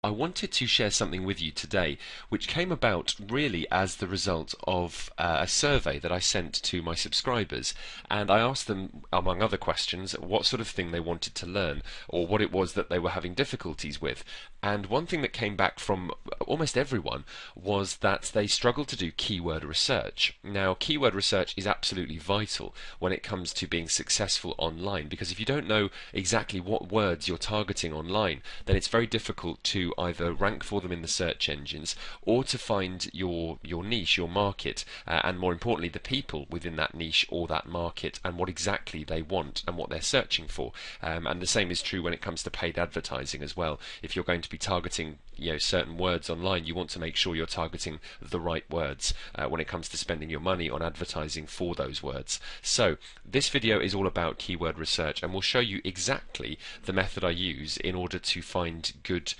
I wanted to share something with you today which came about really as the result of a survey that I sent to my subscribers, and I asked them, among other questions, what sort of thing they wanted to learn or what it was that they were having difficulties with. And one thing that came back from almost everyone was that they struggle to do keyword research. Now, keyword research is absolutely vital when it comes to being successful online, because if you don't know exactly what words you're targeting online, then it's very difficult to either rank for them in the search engines or to find your niche, your market, and more importantly the people within that niche or that market and what exactly they want and what they're searching for. And the same is true when it comes to paid advertising as well. If you're going to be targeting certain words online, you want to make sure you're targeting the right words when it comes to spending your money on advertising for those words. So this video is all about keyword research, and we'll show you exactly the method I use in order to find good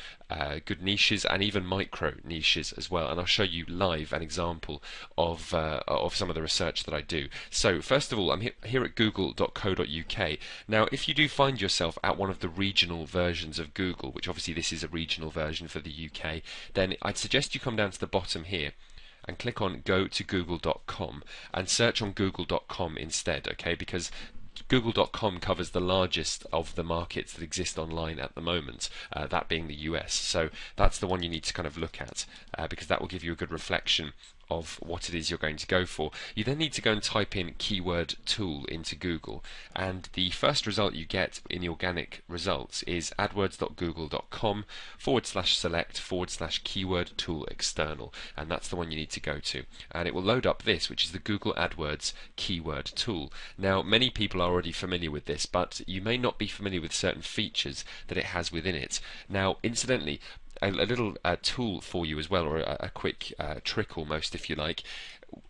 niches and even micro niches as well. And I'll show you live an example of some of the research that I do. So first of all, I'm here at google.co.uk. Now, if you do find yourself at one of the regional versions of Google, which obviously this is a regional version for the UK, then I'd suggest you come down to the bottom here and click on go to google.com and search on google.com instead, okay? Because Google.com covers the largest of the markets that exist online at the moment, that being the US. So that's the one you need to kind of look at because that will give you a good reflection of what it is you're going to go for. You then need to go and type in keyword tool into Google, and the first result you get in the organic results is adwords.google.com/select/keyword tool external, and that's the one you need to go to, and it will load up this, which is the Google AdWords keyword tool. Now, many people are already familiar with this, but you may not be familiar with certain features that it has within it. Now, incidentally, a little tool for you as well, or a quick trick almost, if you like.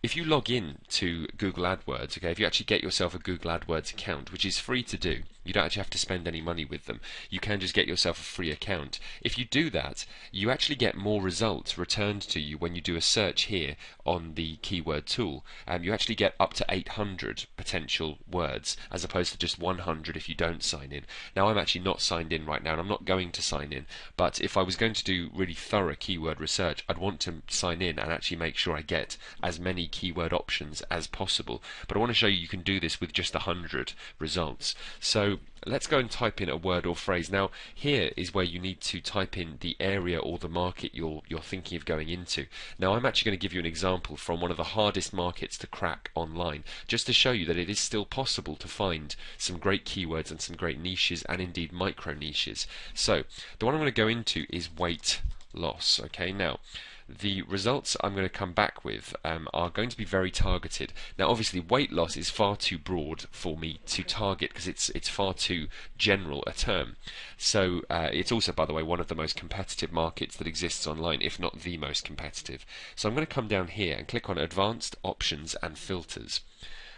If you log in to Google AdWords, okay, if you actually get yourself a Google AdWords account, which is free to do, you don't actually have to spend any money with them. You can just get yourself a free account. If you do that, you actually get more results returned to you when you do a search here on the keyword tool. You actually get up to 800 potential words as opposed to just 100 if you don't sign in. Now, I'm actually not signed in right now, and I'm not going to sign in, but if I was going to do really thorough keyword research, I'd want to sign in and actually make sure I get as many keyword options as possible. But I want to show you you can do this with just 100 results. So let's go and type in a word or phrase. Now, here is where you need to type in the area or the market you're thinking of going into. Now, I'm actually going to give you an example from one of the hardest markets to crack online, just to show you that it is still possible to find some great keywords and some great niches, and indeed micro niches. So the one I'm going to go into is weight loss. Okay, now the results I'm going to come back with are going to be very targeted. Now, obviously, weight loss is far too broad for me to target because it's far too general a term. So it's also, by the way, one of the most competitive markets that exists online, if not the most competitive. So I'm going to come down here and click on Advanced Options and Filters.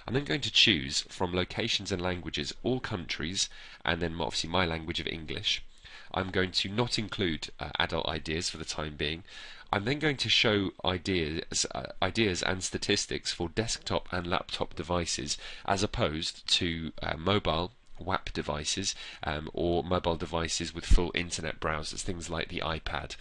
I'm then going to choose from locations and languages all countries, and then obviously my language of English. I'm going to not include adult ideas for the time being. I'm then going to show ideas and statistics for desktop and laptop devices as opposed to mobile WAP devices or mobile devices with full internet browsers, things like the iPad,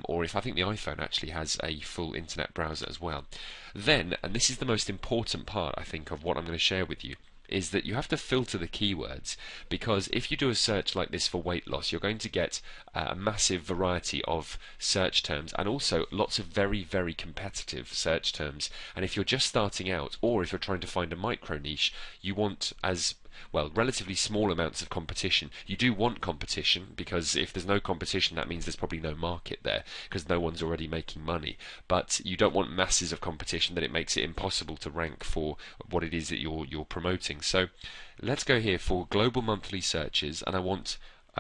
or if I think the iPhone actually has a full internet browser as well. Then, and this is the most important part I think of what I'm going to share with you, is that you have to filter the keywords, because if you do a search like this for weight loss, you're going to get a massive variety of search terms and also lots of very, very competitive search terms. And if you're just starting out, or if you're trying to find a micro niche, you want as well relatively small amounts of competition. You do want competition, because if there's no competition, that means there's probably no market there, because no one's already making money. But you don't want masses of competition that it makes it impossible to rank for what it is that you're promoting. So let's go here for global monthly searches, and I want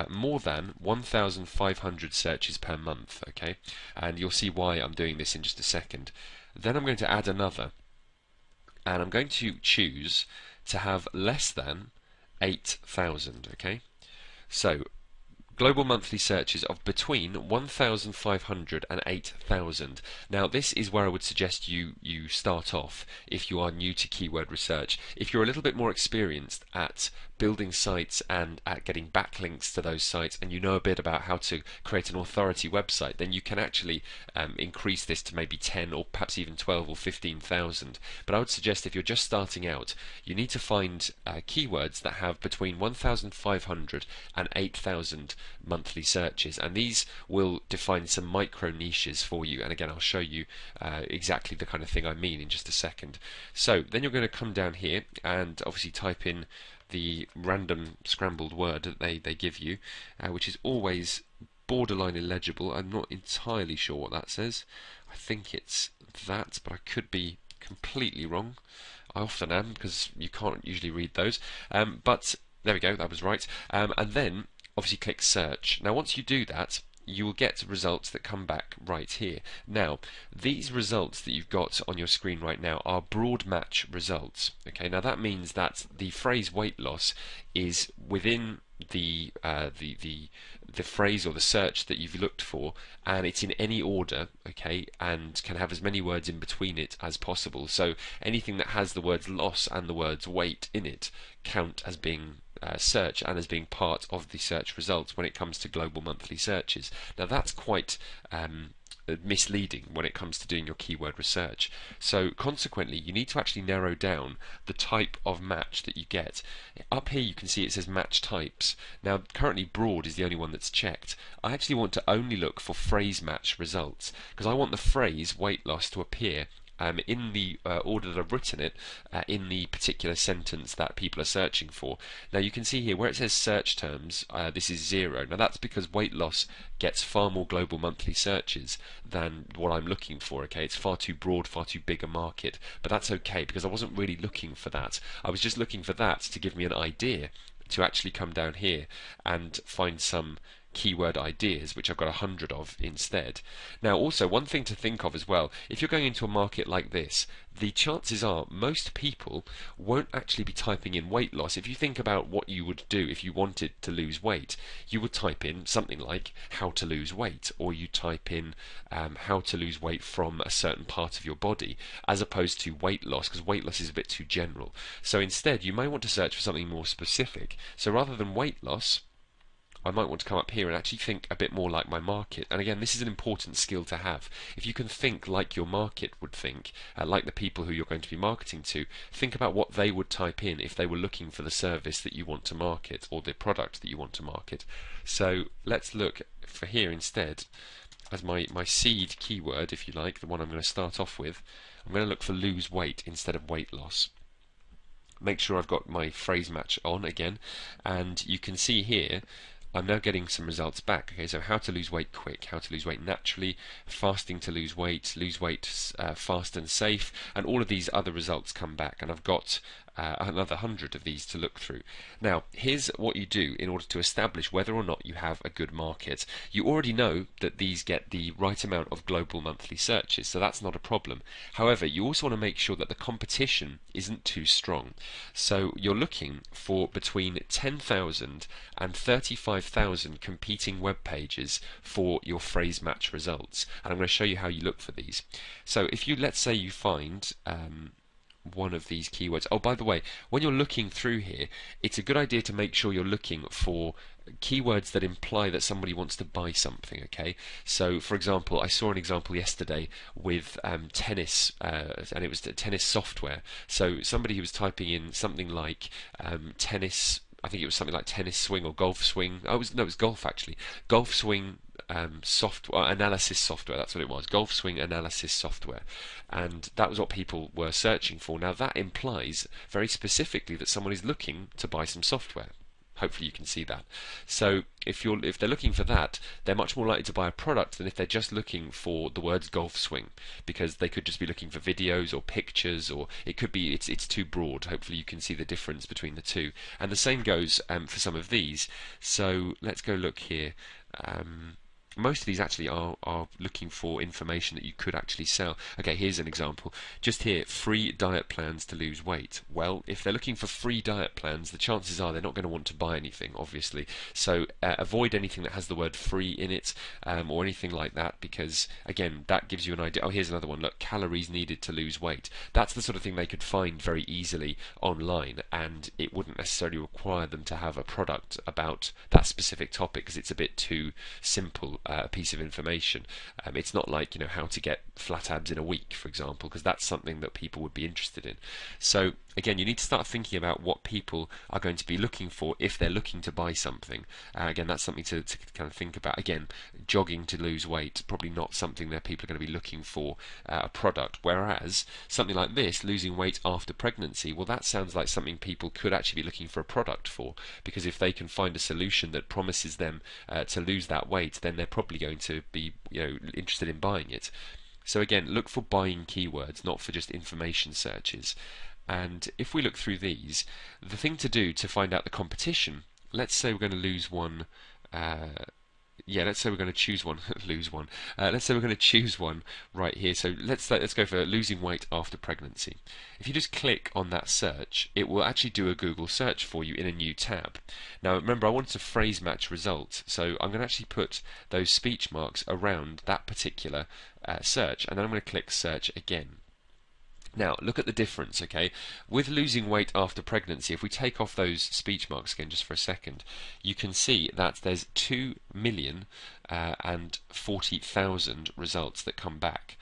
more than 1,500 searches per month, okay? And you'll see why I'm doing this in just a second. Then I'm going to add another, and I'm going to choose to have less than 8,000, okay? So global monthly searches of between 1,500 and 8,000. Now, this is where I would suggest you start off if you are new to keyword research. If you're a little bit more experienced at building sites and at getting backlinks to those sites, and you know a bit about how to create an authority website, then you can actually increase this to maybe 10 or perhaps even 12 or 15,000. But I would suggest if you're just starting out, you need to find keywords that have between 1,500 and 8,000 monthly searches, and these will define some micro niches for you. And again, I'll show you exactly the kind of thing I mean in just a second. So then you're going to come down here and obviously type in the random scrambled word that they give you, which is always borderline illegible. I'm not entirely sure what that says. I think it's that, but I could be completely wrong. I often am, because you can't usually read those. But there we go, that was right. And then obviously click search. Now once you do that, you will get results that come back right here. Now, these results that you've got on your screen right now are broad match results. Okay, now that means that the phrase weight loss is within the phrase or the search that you've looked for, and it's in any order, okay, and can have as many words in between it as possible. So anything that has the words loss and the words weight in it count as being search and as being part of the search results when it comes to global monthly searches. Now that's quite misleading when it comes to doing your keyword research. So consequently, you need to actually narrow down the type of match that you get. Up here you can see it says match types. Now currently broad is the only one that's checked. I actually want to only look for phrase match results, because I want the phrase weight loss to appear in the order that I've written it, in the particular sentence that people are searching for. Now you can see here where it says search terms, this is 0. Now that's because weight loss gets far more global monthly searches than what I'm looking for. Okay, it's far too broad, far too big a market, but that's okay, because I wasn't really looking for that. I was just looking for that to give me an idea to actually come down here and find some keyword ideas, which I've got 100 of instead. Now also, one thing to think of as well, if you're going into a market like this, the chances are most people won't actually be typing in weight loss. If you think about what you would do if you wanted to lose weight, you would type in something like how to lose weight, or you type in how to lose weight from a certain part of your body, as opposed to weight loss, because weight loss is a bit too general. So instead you may want to search for something more specific. So rather than weight loss, I might want to come up here and actually think a bit more like my market. And again, this is an important skill to have. If you can think like your market would think, like the people who you're going to be marketing to, think about what they would type in if they were looking for the service that you want to market or the product that you want to market. So let's look for here instead as my seed keyword, if you like, the one I'm going to start off with. I'm going to look for lose weight instead of weight loss. Make sure I've got my phrase match on again, and you can see here I'm now getting some results back. Okay, so how to lose weight quick, how to lose weight naturally, fasting to lose weight fast and safe, and all of these other results come back, and I've got another 100 of these to look through. Now, here's what you do in order to establish whether or not you have a good market. You already know that these get the right amount of global monthly searches, so that's not a problem. However, you also want to make sure that the competition isn't too strong. So you're looking for between 10,000 and 35,000 competing web pages for your phrase match results, and I'm going to show you how you look for these. So if you, let's say you find one of these keywords. Oh, by the way, when you're looking through here, it's a good idea to make sure you're looking for keywords that imply that somebody wants to buy something. Okay, so for example, I saw an example yesterday with tennis, and it was tennis software. So somebody who was typing in something like tennis, I think it was something like tennis swing or golf swing. Oh, it was golf actually. Golf swing software analysis software. That's what it was. Golf swing analysis software, and that was what people were searching for. Now that implies very specifically that someone is looking to buy some software. Hopefully you can see that. So if they're looking for that, they're much more likely to buy a product than if they're just looking for the words golf swing, because they could just be looking for videos or pictures, or it could be it's too broad. Hopefully you can see the difference between the two, and the same goes for some of these. So let's go look here. most of these actually are looking for information that you could actually sell. Okay, here's an example. Just here, free diet plans to lose weight. Well, if they're looking for free diet plans, the chances are they're not going to want to buy anything, obviously. So avoid anything that has the word free in it, or anything like that, because again, that gives you an idea. Oh, here's another one. Look, calories needed to lose weight. That's the sort of thing they could find very easily online, and it wouldn't necessarily require them to have a product about that specific topic, because it's a bit too simple a piece of information. It's not like, how to get flat abs in a week, for example, because that's something that people would be interested in. So again, you need to start thinking about what people are going to be looking for if they're looking to buy something. Again, that's something to kind of think about. Again, jogging to lose weight, probably not something that people are going to be looking for a product. Whereas something like this, losing weight after pregnancy, well, that sounds like something people could actually be looking for a product for, because if they can find a solution that promises them to lose that weight, then they're probably going to be interested in buying it. So again, look for buying keywords, not for just information searches. And if we look through these, the thing to do to find out the competition, let's say we're going to lose one. Let's say we're going to choose one. Lose one. Let's say we're going to choose one right here. So let's go for losing weight after pregnancy. If you just click on that search, it will actually do a Google search for you in a new tab. Now remember, I want to phrase match result, so I'm going to actually put those speech marks around that particular search, and then I'm going to click search again. Now, look at the difference, okay? With losing weight after pregnancy, if we take off those speech marks again just for a second, you can see that there's 2,040,000 results that come back.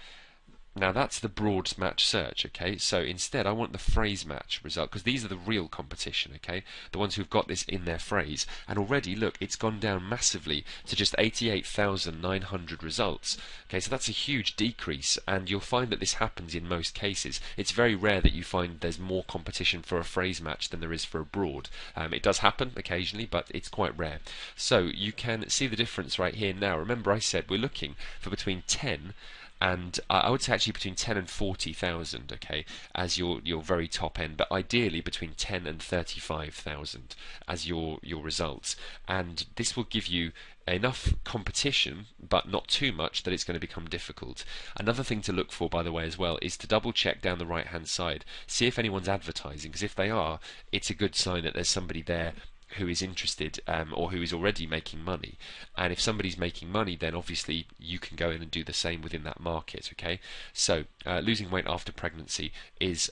Now that's the broad match search, okay? So instead I want the phrase match result, because these are the real competition, okay? The ones who've got this in their phrase. And already, look, it's gone down massively to just 88,900 results. Okay, so that's a huge decrease, and you'll find that this happens in most cases. It's very rare that you find there's more competition for a phrase match than there is for a broad. It does happen occasionally, but it's quite rare. So you can see the difference right here now. Remember, I said we're looking for between 10 and I would say actually between 10 and 40,000, okay, as your very top end, but ideally between 10 and 35,000 as your results. And this will give you enough competition, but not too much that it's going to become difficult. Another thing to look for, by the way, as well, is to double check down the right hand side, see if anyone's advertising, because if they are, it's a good sign that there's somebody there who is interested, or who is already making money. And if somebody's making money, then obviously you can go in and do the same within that market. Okay, so losing weight after pregnancy is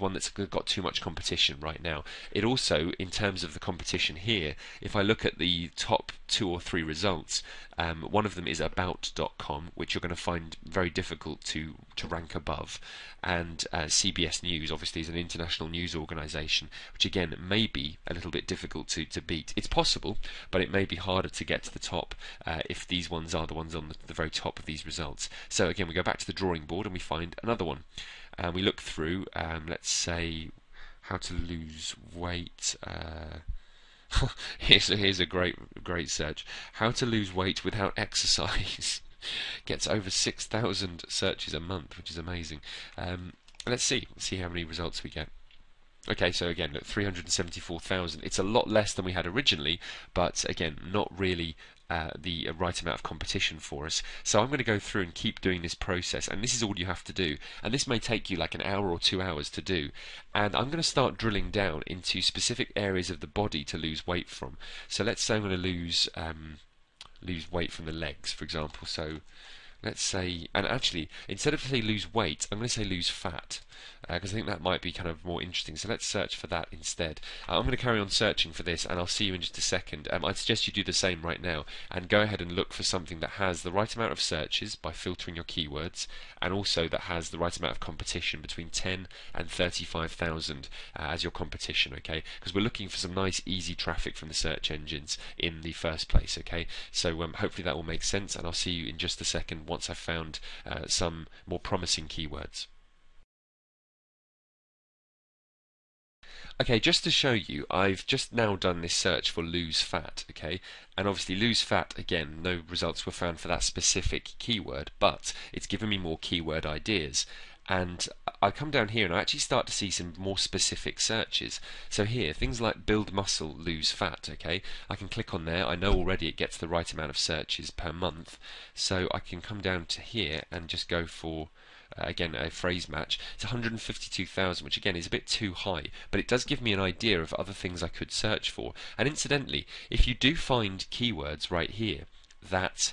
one that's got too much competition right now. It also, in terms of the competition here, if I look at the top 2 or 3 results, one of them is about.com, which you're going to find very difficult to rank above, and CBS News obviously is an international news organisation, which again may be a little bit difficult to beat. It's possible, but it may be harder to get to the top if these ones are the ones on the very top of these results. So again, we go back to the drawing board and we find another one, and we look through, let's say how to lose weight. Here's a great search. How to lose weight without exercise. Gets over 6,000 searches a month, which is amazing. Let's see how many results we get. Okay, so again, look, 374,000. It's a lot less than we had originally, but again, not really the right amount of competition for us. So I'm going to go through and keep doing this process, and this is all you have to do. And this may take you like an hour or 2 hours to do. And I'm going to start drilling down into specific areas of the body to lose weight from. So let's say I'm going to lose weight from the legs, for example. So let's say, and actually, instead of say lose weight, I'm going to say lose fat, because I think that might be kind of more interesting. So let's search for that instead. I'm going to carry on searching for this, and I'll see you in just a second. I'd suggest you do the same right now, and go ahead and look for something that has the right amount of searches by filtering your keywords, and also that has the right amount of competition between 10 and 35,000 as your competition, okay? Because we're looking for some nice, easy traffic from the search engines in the first place, okay? So hopefully that will make sense, and I'll see you in just a second once I've found some more promising keywords. Okay, just to show you, I've just now done this search for lose fat, okay? And obviously lose fat, again, no results were found for that specific keyword, but it's given me more keyword ideas. and I come down here and I actually start to see some more specific searches. So here, things like build muscle, lose fat, okay? I can click on there. I know already it gets the right amount of searches per month. So I can come down to here and just go for again a phrase match. It's 152,000, which again is a bit too high, but it does give me an idea of other things I could search for. And incidentally, if you do find keywords right here that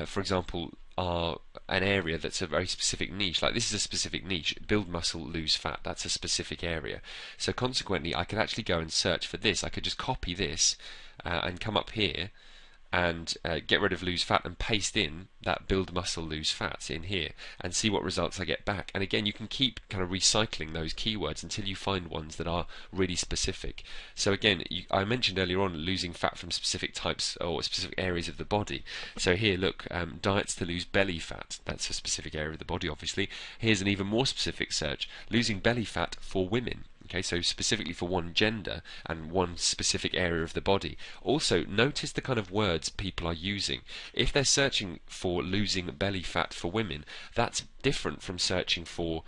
for example are an area that's a very specific niche, like this is a specific niche, build muscle, lose fat, that's a specific area. So consequently I could actually go and search for this. I could just copy this and come up here and get rid of lose fat and paste in that build muscle, lose fat in here and see what results I get back. And again, you can keep kind of recycling those keywords until you find ones that are really specific. So again, I mentioned earlier on losing fat from specific types or specific areas of the body. So here, look, diets to lose belly fat, that's a specific area of the body obviously. Here's an even more specific search, losing belly fat for women. Okay, so specifically for one gender and one specific area of the body. Also, notice the kind of words people are using. If they're searching for losing belly fat for women, that's different from searching for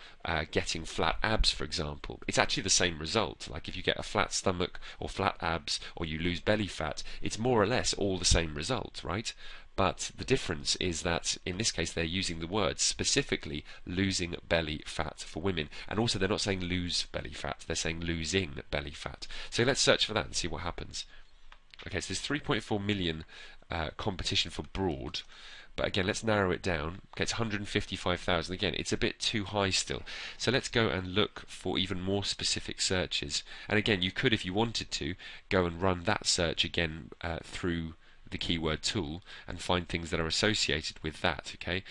getting flat abs, for example. It's actually the same result. Like if you get a flat stomach or flat abs or you lose belly fat, it's more or less all the same result, right? But the difference is that in this case they're using the word specifically losing belly fat for women, and also they're not saying lose belly fat, they're saying losing belly fat. So let's search for that and see what happens. Okay, so there's 3.4 million competition for broad, but again let's narrow it down. Okay, it's 155,000. Again, it's a bit too high still, so let's go and look for even more specific searches. And again, you could, if you wanted to, go and run that search again through the keyword tool and find things that are associated with that. Okay,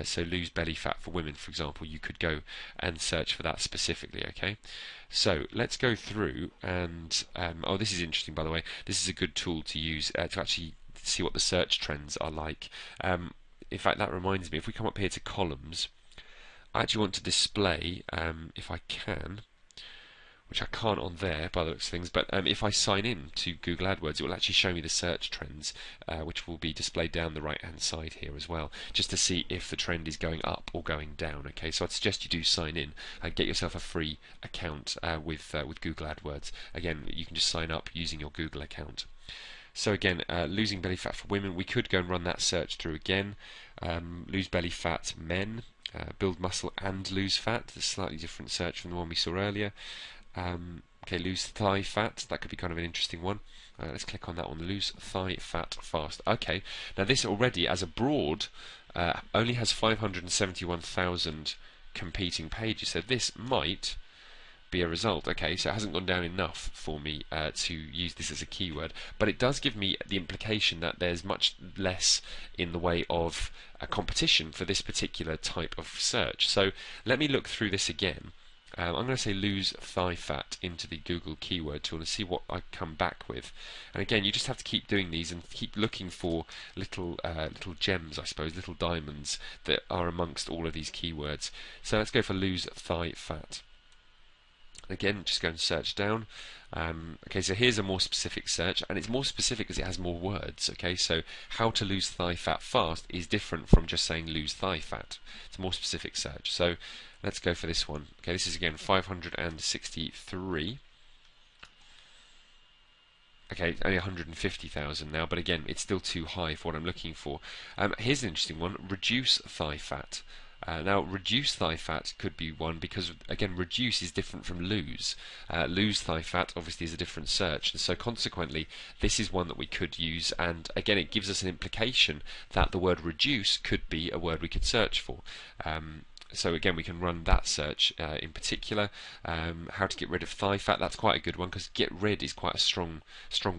so lose belly fat for women, for example, you could go and search for that specifically. Okay, so let's go through and oh, this is interesting, by the way. This is a good tool to use to actually see what the search trends are like. In fact, that reminds me, if we come up here to columns, I actually want to display, if I can, which I can't on there by the looks of things, but if I sign in to Google AdWords, it will actually show me the search trends, which will be displayed down the right hand side here as well, just to see if the trend is going up or going down. Okay, so I'd suggest you do sign in and get yourself a free account with Google AdWords. Again, you can just sign up using your Google account. So again, losing belly fat for women, we could go and run that search through again. Lose belly fat men, build muscle and lose fat, a slightly different search from the one we saw earlier. Okay, lose thigh fat, that could be kind of an interesting one. Let's click on that one, lose thigh fat fast. Okay, now this already as a broad only has 571,000 competing pages, so this might be a result. Okay, so it hasn't gone down enough for me to use this as a keyword, but it does give me the implication that there's much less in the way of competition for this particular type of search. So let me look through this again. I'm going to say lose thigh fat into the Google keyword tool and see what I come back with. And again, you just have to keep doing these and keep looking for little gems, I suppose, little diamonds that are amongst all of these keywords. So let's go for lose thigh fat. Again, just go and search down. Okay, so here's a more specific search, and it's more specific because it has more words. Okay, so how to lose thigh fat fast is different from just saying lose thigh fat. It's a more specific search. So let's go for this one. Okay, this is again 563. Okay, only 150,000 now, but again, it's still too high for what I'm looking for. Here's an interesting one: reduce thigh fat. Now, reduce thigh fat could be one because, again, reduce is different from lose. Lose thigh fat obviously is a different search, and so consequently, this is one that we could use. And again, it gives us an implication that the word reduce could be a word we could search for. So again, we can run that search in particular. How to get rid of thigh fat, that's quite a good one because get rid is quite a strong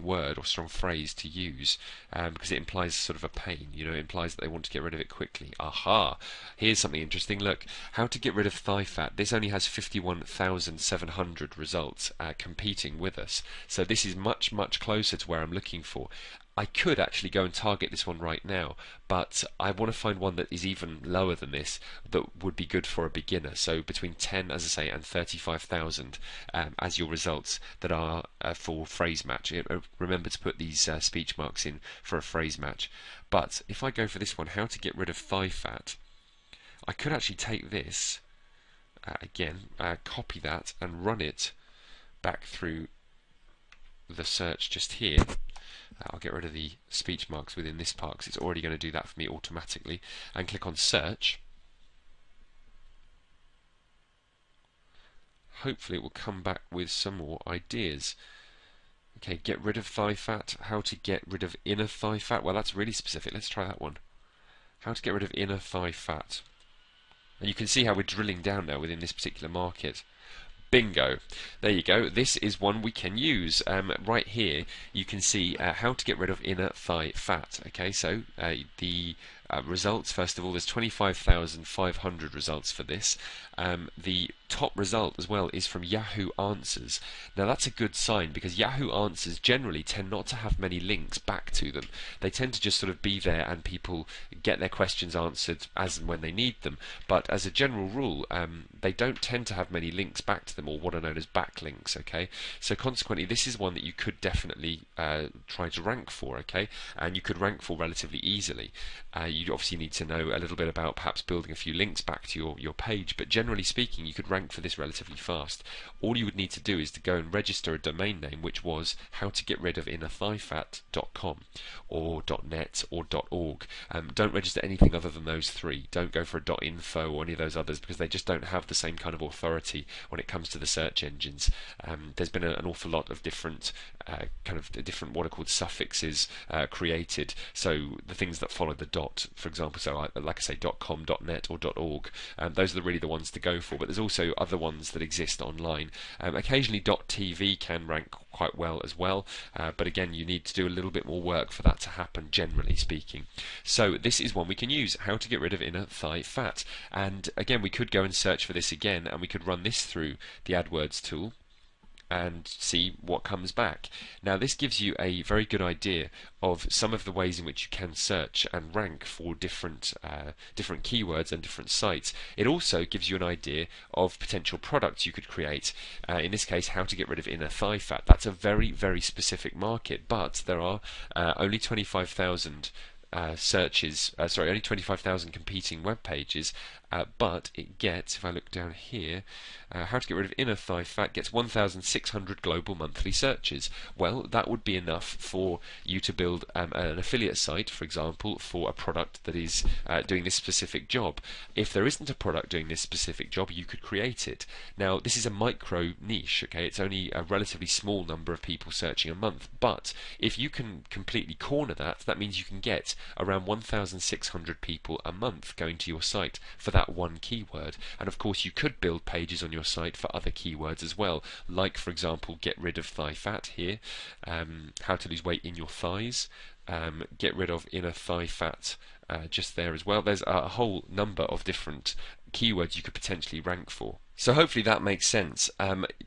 word or strong phrase to use because it implies sort of a pain. You know, it implies that they want to get rid of it quickly. Aha! Here's something interesting. Look, how to get rid of thigh fat. This only has 51,700 results competing with us. So this is much closer to where I'm looking for. I could actually go and target this one right now, but I want to find one that is even lower than this that would be good for a beginner. So between 10, as I say, and 35,000 as your results that are for phrase match. Remember to put these speech marks in for a phrase match. But if I go for this one, how to get rid of thigh fat, I could actually take this again, copy that and run it back through the search just here. I'll get rid of the speech marks within this part because it's already going to do that for me automatically, and click on search. Hopefully it will come back with some more ideas. Okay, get rid of thigh fat. How to get rid of inner thigh fat. Well, that's really specific. Let's try that one. How to get rid of inner thigh fat. And you can see how we're drilling down now within this particular market. Bingo. There you go. This is one we can use. Right here you can see how to get rid of inner thigh fat. Okay, so the results, first of all, there's 25,500 results for this. The top result as well is from Yahoo Answers. Now that's a good sign because Yahoo Answers generally tend not to have many links back to them. They tend to just sort of be there and people get their questions answered as and when they need them. But as a general rule, they don't tend to have many links back to them, or what are known as backlinks. Okay, so consequently this is one that you could definitely try to rank for. Okay, and you could rank for relatively easily. You obviously need to know a little bit about perhaps building a few links back to your page, but generally speaking you could rank for this relatively fast. All you would need to do is to go and register a domain name, which was howtogetiridofInnerThighFat.com or .net or .org. Don't register anything other than those three. Don't go for a .info or any of those others because they just don't have the same kind of authority when it comes to the search engines. There's been an awful lot of different different what are called suffixes created, so the things that follow the dot, for example, so like I say .com, .net or .org, those are really the ones to go for, but there's also other ones that exist online. Occasionally .tv can rank quite well as well, but again you need to do a little bit more work for that to happen, generally speaking. So this is one we can use, how to get rid of inner thigh fat. And again we could go and search for this again, and we could run this through the AdWords tool and see what comes back. Now this gives you a very good idea of some of the ways in which you can search and rank for different keywords and different sites. It also gives you an idea of potential products you could create. In this case, how to get rid of inner thigh fat. That's a very, very specific market, but there are only 25,000 only 25,000 competing web pages, but it gets, if I look down here, how to get rid of inner thigh fat gets 1,600 global monthly searches. Well, that would be enough for you to build an affiliate site, for example, for a product that is doing this specific job. If there isn't a product doing this specific job, you could create it. Now, this is a micro niche, okay? It's only a relatively small number of people searching a month, but if you can completely corner that, that means you can get around 1,600 people a month going to your site for that one keyword. And of course you could build pages on your site for other keywords as well, like for example get rid of thigh fat here, how to lose weight in your thighs, get rid of inner thigh fat just there as well. There's a whole number of different keywords you could potentially rank for. So hopefully that makes sense.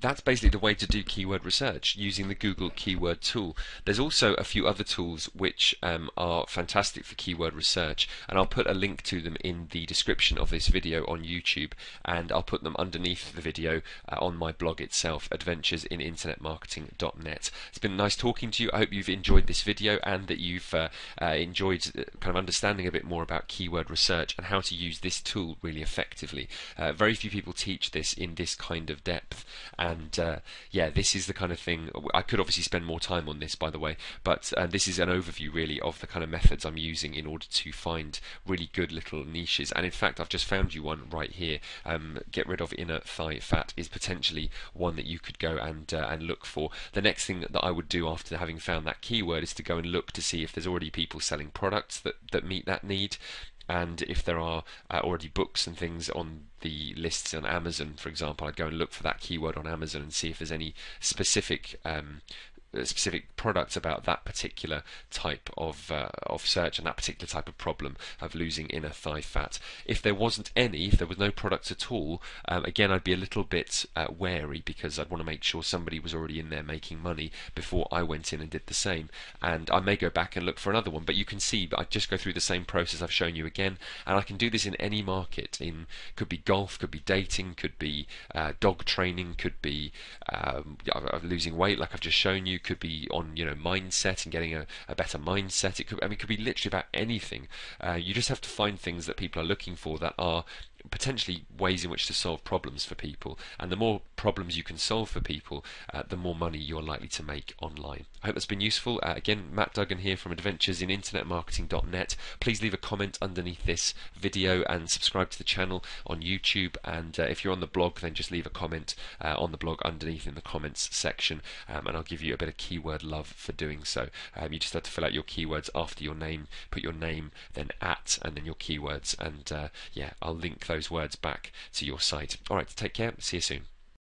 That's basically the way to do keyword research using the Google keyword tool. There's also a few other tools which are fantastic for keyword research, and I'll put a link to them in the description of this video on YouTube, and I'll put them underneath the video on my blog itself, adventuresinininternetmarketing.net. It's been nice talking to you. I hope you've enjoyed this video and that you've enjoyed kind of understanding a bit more about keyword research and how to use this tool really effectively. Very few people teach this in this kind of depth, and yeah, this is the kind of thing. I could obviously spend more time on this, by the way, but this is an overview really of the kind of methods I'm using in order to find really good little niches. And in fact I've just found you one right here. Get rid of inner thigh fat is potentially one that you could go and look for. The next thing that I would do after having found that keyword is to go and look to see if there's already people selling products that meet that need. And if there are already books and things on the lists on Amazon, for example, I'd go and look for that keyword on Amazon and see if there's any specific products about that particular type of search and that particular type of problem of losing inner thigh fat. If there wasn't any, if there was no products at all, again I'd be a little bit wary, because I'd want to make sure somebody was already in there making money before I went in and did the same. And I may go back and look for another one, but you can see I just go through the same process I've shown you again, and I can do this in any market. Could be golf, could be dating, could be dog training, could be losing weight like I've just shown you, could be on mindset and getting a better mindset. It could be literally about anything. You just have to find things that people are looking for that are potentially ways in which to solve problems for people. And the more problems you can solve for people, the more money you're likely to make online. I hope that's been useful. Again, Matt Duggan here from adventursininternetmarketing.net. Please leave a comment underneath this video and subscribe to the channel on YouTube. And if you're on the blog, then just leave a comment on the blog underneath in the comments section, and I'll give you a bit of keyword love for doing so. You just have to fill out your keywords after your name, put your name, then at, and then your keywords, and yeah, I'll link those words back to your site. Alright, take care, see you soon.